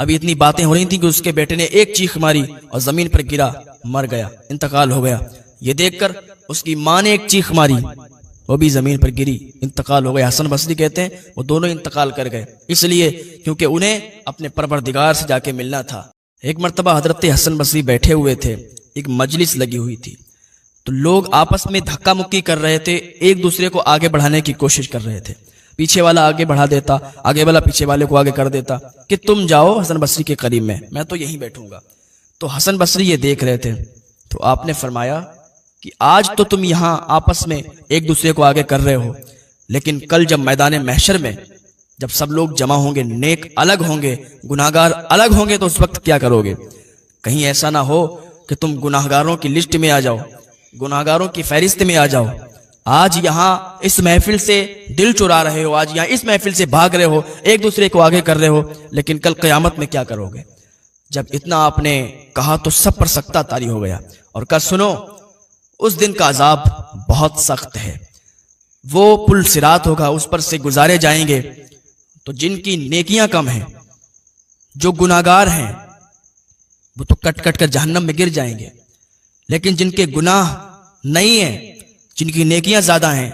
ابھی اتنی باتیں ہو رہی تھیں کہ اس کے بیٹے نے ایک چیخ ماری اور زمین پر گرا، مر گیا، انتقال ہو گیا۔ یہ دیکھ کر اس کی ماں نے ایک چیخ ماری، وہ بھی زمین پر گری، انتقال ہو گیا۔ حسن بصری کہتے ہیں وہ دونوں انتقال کر گئے، اس لیے کیونکہ انہیں اپنے پروردگار سے جا کے ملنا تھا۔ ایک مرتبہ حضرت حسن بصری بیٹھے ہوئے تھے، ایک مجلس لگی ہوئی تھی، تو لوگ آپس میں دھکا مکی کر رہے تھے، ایک دوسرے کو آگے بڑھانے کی کوشش کر رہے تھے۔ پیچھے والا آگے بڑھا دیتا، آگے والا پیچھے والے کو آگے کر دیتا کہ تم جاؤ حسن بصری کے قریب میں تو یہیں بیٹھوں گا۔ تو حسن بصری یہ دیکھ رہے تھے، تو آپ نے فرمایا کہ آج تو تم یہاں آپس میں ایک دوسرے کو آگے کر رہے ہو، لیکن کل جب میدان محشر میں جب سب لوگ جمع ہوں گے، نیک الگ ہوں گے، گناہگار الگ ہوں گے، تو اس وقت کیا کرو گے؟ کہیں ایسا نہ ہو کہ تم گناہگاروں کی لسٹ میں آ جاؤ، گناہگاروں کی فہرست میں آ جاؤ۔ آج یہاں اس محفل سے دل چرا رہے ہو، آج یہاں اس محفل سے بھاگ رہے ہو، ایک دوسرے کو آگے کر رہے ہو، لیکن کل قیامت میں کیا کرو گے؟ جب اتنا آپ نے کہا تو سب پر سکتہ طاری ہو گیا، اور کہا سنو، اس دن کا عذاب بہت سخت ہے۔ وہ پل صراط ہوگا، اس پر سے گزارے جائیں گے، تو جن کی نیکیاں کم ہیں، جو گناہگار ہیں، وہ تو کٹ کٹ کر جہنم میں گر جائیں گے، لیکن جن کے گناہ نہیں ہیں، جن کی نیکیاں زیادہ ہیں،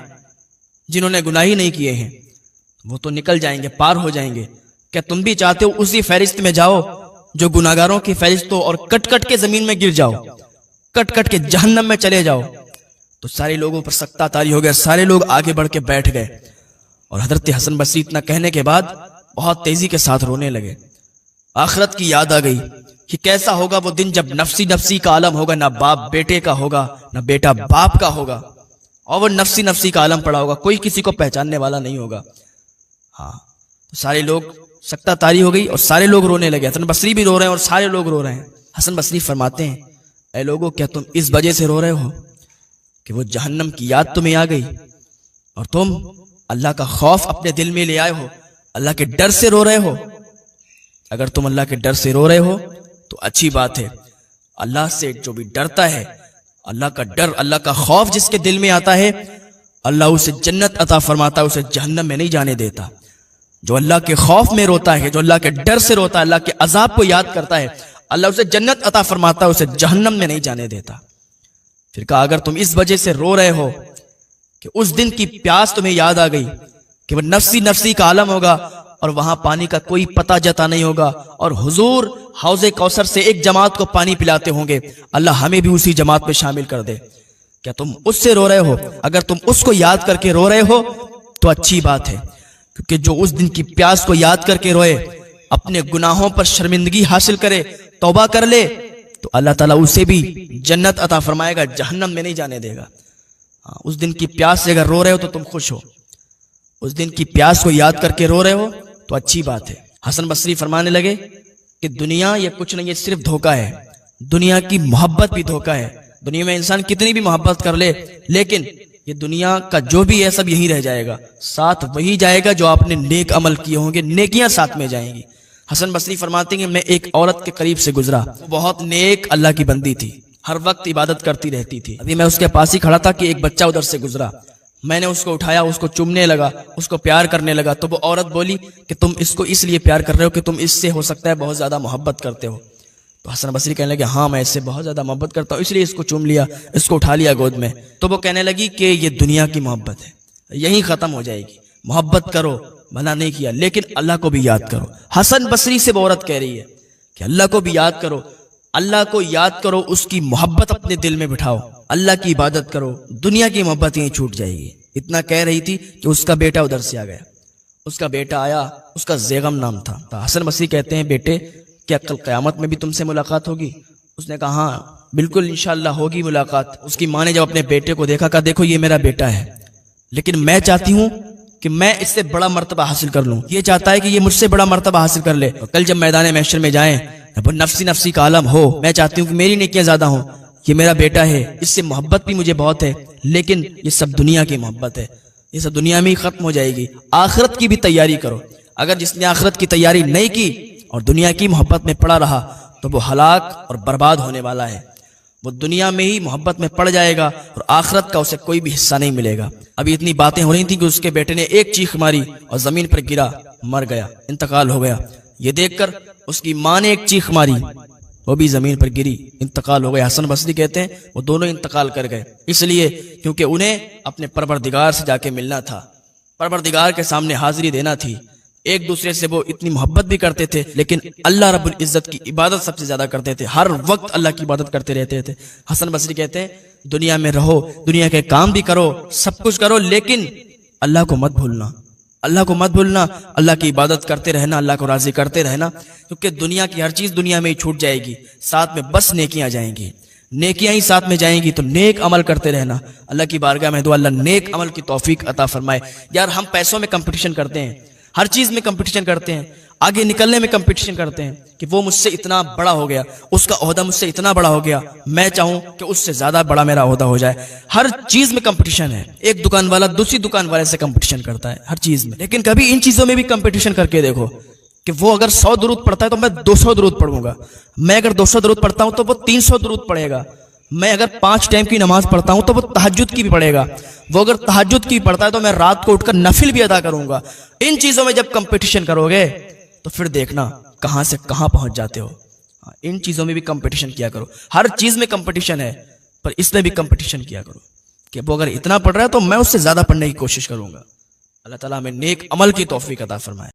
جنہوں نے گناہ ہی نہیں کیے ہیں، وہ تو نکل جائیں گے، پار ہو جائیں گے۔ کیا تم بھی چاہتے ہو اسی فہرست میں جاؤ جو گناہگاروں کی فہرست ہو، اور کٹ کٹ کے زمین میں گر جاؤ، کٹ کٹ کے جہنم میں چلے جاؤ؟ تو سارے لوگوں پر سکتہ طاری ہو گیا، سارے لوگ آگے بڑھ کے بیٹھ گئے، اور حضرت حسن بصری اتنا کہنے کے بعد بہت تیزی کے ساتھ رونے لگے۔ آخرت کی یاد آ گئی کہ کیسا ہوگا وہ دن جب نفسی نفسی کا عالم ہوگا، نہ باپ بیٹے کا ہوگا، نہ بیٹا باپ کا ہوگا، اور وہ نفسی نفسی کا عالم پڑا ہوگا، کوئی کسی کو پہچاننے والا نہیں ہوگا۔ ہاں، تو سارے لوگ سکتہ طاری ہو گئی اور سارے لوگ رونے لگے، حسن بصری بھی رو رہے ہیں اور سارے لوگ رو رہے ہیں۔ حسن بصری فرماتے ہیں اے لوگوں، کیا تم اس وجہ سے رو رہے ہو کہ وہ جہنم کی یاد تمہیں آ گئی اور تم اللہ کا خوف اپنے دل میں لے آئے ہو، اللہ کے ڈر سے رو رہے ہو؟ اگر تم اللہ کے ڈر سے رو رہے ہو تو اچھی بات ہے۔ اللہ سے جو بھی ڈرتا ہے، اللہ کا ڈر، اللہ کا خوف جس کے دل میں آتا ہے، اللہ اسے جنت عطا فرماتا ہے، اسے جہنم میں نہیں جانے دیتا۔ جو اللہ کے خوف میں روتا ہے، جو اللہ کے ڈر سے روتا ہے، اللہ کے عذاب کو یاد کرتا ہے، اللہ اسے جنت عطا فرماتا ہے، اسے جہنم میں نہیں جانے دیتا۔ پھر کہا اگر تم اس وجہ سے رو رہے ہو کہ اس دن کی پیاس تمہیں یاد آ گئی کہ وہ نفسی نفسی کا عالم ہوگا اور وہاں پانی کا کوئی پتہ جتا نہیں ہوگا، اور حضور حوض کوثر سے ایک جماعت کو پانی پلاتے ہوں گے، اللہ ہمیں بھی اسی جماعت میں شامل کر دے، کیا تم اس سے رو رہے ہو؟ اگر تم اس کو یاد کر کے رو رہے ہو تو اچھی بات ہے، کیونکہ جو اس دن کی پیاس کو یاد کر کے روئے، اپنے گناہوں پر شرمندگی حاصل کرے، توبہ کر لے، تو اللہ تعالیٰ اسے بھی جنت عطا فرمائے گا، جہنم میں نہیں جانے دے گا۔ اس دن کی پیاس سے اگر رو رہے ہو تو تم خوش ہو، اس دن کی پیاس کو یاد کر کے رو رہے ہو تو اچھی بات ہے۔ حسن بصری فرمانے لگے کہ دنیا یہ کچھ نہیں، یہ صرف دھوکہ ہے، دنیا کی محبت بھی دھوکہ ہے۔ دنیا میں انسان کتنی بھی محبت کر لے، لیکن یہ دنیا کا جو بھی ہے سب یہی رہ جائے گا، ساتھ وہی جائے گا جو آپ نے نیک عمل کیے ہوں گے، نیکیاں ساتھ میں جائیں گی۔ حسن بصری فرماتے ہیں کہ میں ایک عورت کے قریب سے گزرا، وہ بہت نیک اللہ کی بندی تھی، ہر وقت عبادت کرتی رہتی تھی۔ ابھی میں اس کے پاس ہی کھڑا تھا کہ ایک بچہ ادھر سے گزرا، میں نے اس کو اٹھایا، اس کو چومنے لگا، اس کو پیار کرنے لگا، تو وہ عورت بولی کہ تم اس کو اس لیے پیار کر رہے ہو کہ تم اس سے ہو سکتا ہے بہت زیادہ محبت کرتے ہو۔ تو حسن بصری کہنے لگے ہاں میں اس سے بہت زیادہ محبت کرتا ہوں، اس لیے اس کو چوم لیا، اس کو اٹھا لیا گود میں۔ تو وہ کہنے لگی کہ یہ دنیا کی محبت ہے، یہیں ختم ہو جائے گی، محبت کرو، منع نہیں کیا، لیکن اللہ کو بھی یاد کرو۔ حسن بصری سے وہ عورت کہہ رہی ہے کہ اللہ کو بھی یاد کرو، اللہ کو یاد کرو، اس کی محبت اپنے دل میں بٹھاؤ، اللہ کی عبادت کرو، دنیا کی محبت یہیں چھوٹ جائے گی۔ اتنا کہہ رہی تھی کہ اس کا بیٹا ادھر سے آ گیا، اس کا بیٹا آیا، اس کا زیغم نام تھا۔ تو حسن بصری کہتے ہیں بیٹے کیا کل قیامت میں بھی تم سے ملاقات ہوگی؟ اس نے کہا ہاں بالکل انشاءاللہ ہوگی ملاقات۔ اس کی ماں نے جب اپنے بیٹے کو دیکھا کہا دیکھو یہ میرا بیٹا ہے، لیکن میں چاہتی ہوں کہ میں اس سے بڑا مرتبہ حاصل کر لوں، یہ چاہتا ہے کہ یہ مجھ سے بڑا مرتبہ حاصل کر لے، کل جب میدان محشر میں جائیں وہ نفسی نفسی کا عالم ہو، میں چاہتی ہوں کہ میری نیکیاں زیادہ ہوں، یہ میرا بیٹا ہے، اس سے محبت بھی مجھے بہت ہے، لیکن یہ سب دنیا کی محبت ہے، یہ سب دنیا میں ہی ختم ہو جائے گی، آخرت کی بھی تیاری کرو۔ اگر جس نے آخرت کی تیاری نہیں کی اور دنیا کی محبت میں پڑا رہا تو وہ ہلاک اور برباد ہونے والا ہے، وہ دنیا میں ہی محبت میں پڑ جائے گا اور آخرت کا اسے کوئی بھی حصہ نہیں ملے گا۔ ابھی اتنی باتیں ہو رہی تھیں کہ اس کے بیٹے نے ایک چیخ ماری اور زمین پر گرا، مر گیا، انتقال ہو گیا۔ یہ دیکھ کر اس کی ماں نے ایک چیخ ماری، وہ بھی زمین پر گری، انتقال ہو گیا۔ حسن بصری کہتے ہیں وہ دونوں انتقال کر گئے، اس لیے کیونکہ انہیں اپنے پروردگار سے جا کے ملنا تھا، پروردگار کے سامنے حاضری دینا تھی۔ ایک دوسرے سے وہ اتنی محبت بھی کرتے تھے، لیکن اللہ رب العزت کی عبادت سب سے زیادہ کرتے تھے، ہر وقت اللہ کی عبادت کرتے رہتے تھے۔ حسن بصری کہتے ہیں دنیا میں رہو، دنیا کے کام بھی کرو، سب کچھ کرو، لیکن اللہ کو مت بھولنا، اللہ کو مت بھولنا، اللہ کی عبادت کرتے رہنا، اللہ کو راضی کرتے رہنا، کیونکہ دنیا کی ہر چیز دنیا میں ہی چھوٹ جائے گی، ساتھ میں بس نیکیاں جائیں گی، نیکیاں ہی ساتھ میں جائیں گی، تو نیک عمل کرتے رہنا۔ اللہ کی بارگاہ میں دعا اللہ نیک عمل کی توفیق عطا فرمائے۔ یار ہم پیسوں میں کمپٹیشن کرتے ہیں، ہر چیز میں کمپٹیشن کرتے ہیں، آگے نکلنے میں کمپٹیشن کرتے ہیں کہ وہ مجھ سے اتنا بڑا ہو گیا، اس کا عہدہ مجھ سے اتنا بڑا ہو گیا، میں چاہوں کہ اس سے زیادہ بڑا میرا عہدہ ہو جائے۔ ہر چیز میں کمپٹیشن ہے، ایک دکان والا دوسری دکان والے سے کمپٹیشن کرتا ہے ہر چیز میں، لیکن کبھی ان چیزوں میں بھی کمپٹیشن کر کے دیکھو کہ وہ اگر 100 درود پڑھتا ہے تو میں 200 درود پڑھوں گا، میں اگر 200 درود پڑھتا ہوں تو وہ 300 درود پڑھے گا، میں اگر 5 ٹائم کی نماز پڑھتا ہوں تو وہ تہجد کی بھی پڑھے گا، وہ اگر تہجد کی پڑھتا ہے تو میں رات کو اٹھ کر نفل بھی ادا کروں گا۔ ان چیزوں میں جب کمپٹیشن کرو گے تو پھر دیکھنا کہاں سے کہاں پہنچ جاتے ہو۔ ان چیزوں میں بھی کمپٹیشن کیا کرو، ہر چیز میں کمپٹیشن ہے، پر اس میں بھی کمپٹیشن کیا کرو کہ وہ اگر اتنا پڑھ رہا ہے تو میں اس سے زیادہ پڑھنے کی کوشش کروں گا۔ اللہ تعالیٰ ہمیں نیک عمل کی توفیق عطا فرمائے۔